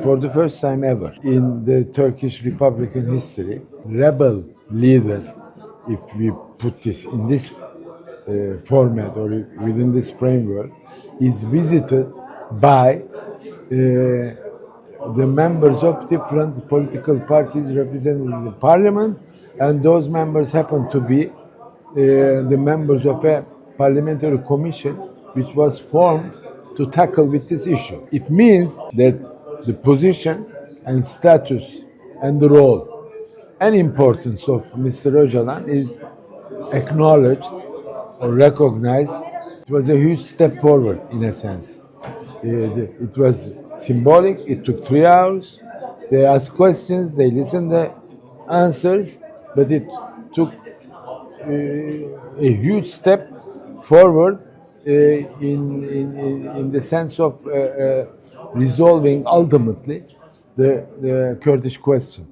for the first time ever in the Turkish Republican history, rebel leader, if we put this in this format or within this framework, is visited by the members of different political parties represented in the parliament, and those members happen to be the members of a parliamentary commission which was formed to tackle with this issue. It means that the position and status and the role and importance of Mr. Öcalan is acknowledged or recognized. It was a huge step forward in a sense. It was symbolic. It took 3 hours. They asked questions, they listened the answers, but it took a huge step forward in the sense of resolving ultimately the Kurdish question.